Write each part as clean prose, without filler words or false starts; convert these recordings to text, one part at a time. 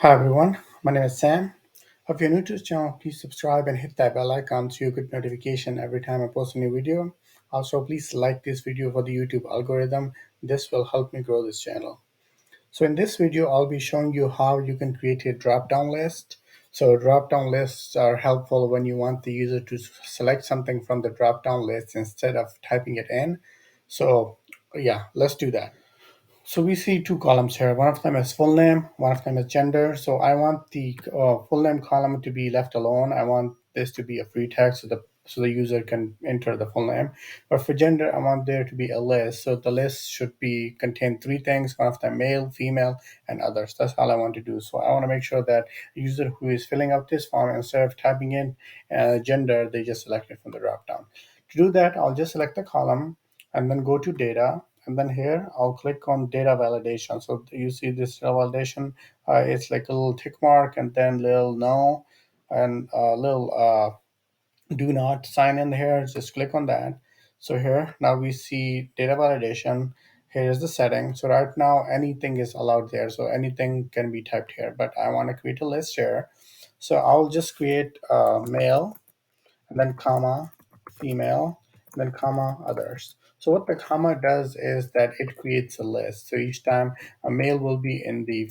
Hi everyone, my name is Sam. If you're new to this channel, please subscribe and hit that bell icon so you get notification every time I post a new video. Also, please like this video for the YouTube algorithm. This will help me grow this channel. So in this video, I'll be showing you how you can create a drop-down list. So drop-down lists are helpful when you want the user to select something from the drop-down list instead of typing it in. So yeah, let's do that. So we see two columns here. One of them is full name, one of them is gender. So I want the full name column to be left alone. I want this to be a free text so the user can enter the full name. But for gender, I want there to be a list. So the list should be contain three things: one of them male, female, and others. That's all I want to do. So I want to make sure that the user who is filling out this form, instead of typing in gender, they just select it from the drop down. To do that, I'll just select the column and then go to data, and then here I'll click on data validation. So you see this data validation, it's like a little tick mark and then little no and a little do not sign in here. Just click on that. So here now we see data validation. Here is the setting. So right now anything is allowed there, so anything can be typed here, but I want to create a list here. So I'll just create male and then comma, female, and then comma, others. So what the comma does is that it creates a list. So each time a male will be in the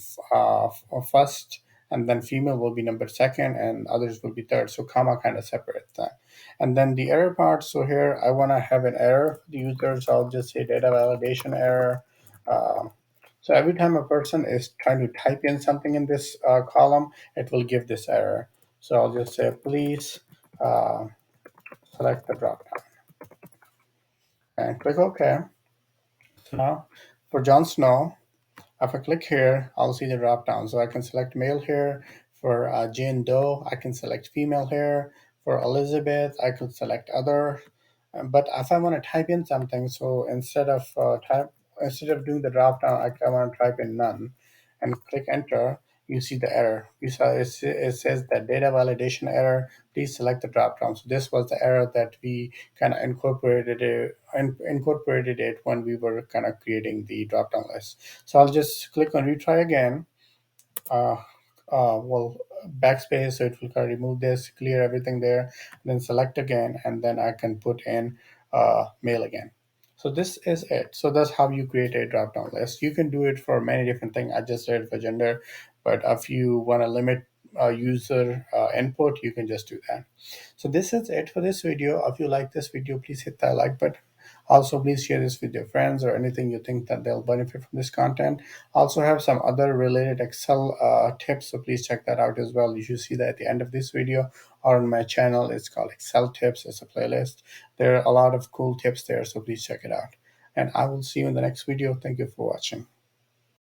first, and then female will be number second, and others will be third. So comma kind of separates that. And then the error part. So here I want to have an error for the user. So I'll just say data validation error. So every time a person is trying to type in something in this column, it will give this error. So I'll just say please uh, select the drop down and click OK. So now for Jon Snow, if I click here, I'll see the drop down. So I can select male here. For Jane Doe, I can select female here. For Elizabeth, I could select other. But if I want to type in something, so instead of doing the drop down, I want to type in none and click enter. You see the error. You saw it says that data validation error. Please select the drop down. So this was the error that we kind of incorporated it when we were kind of creating the drop down list. So I'll just click on retry again. Uh, well, backspace, so it will kind of remove this, clear everything there, then select again, and then I can put in mail again. So this is it. So that's how you create a drop down list. You can do it for many different things. I just did it for gender, but if you want to limit user input, you can just do that. So this is it for this video. If you like this video, please hit that like button. Also, please share this with your friends or anything you think that they'll benefit from this content. Also have some other related Excel tips, so please check that out as well. You should see that at the end of this video or on my channel. It's called Excel Tips. It's a playlist. There are a lot of cool tips there, so please check it out. And I will see you in the next video. Thank you for watching.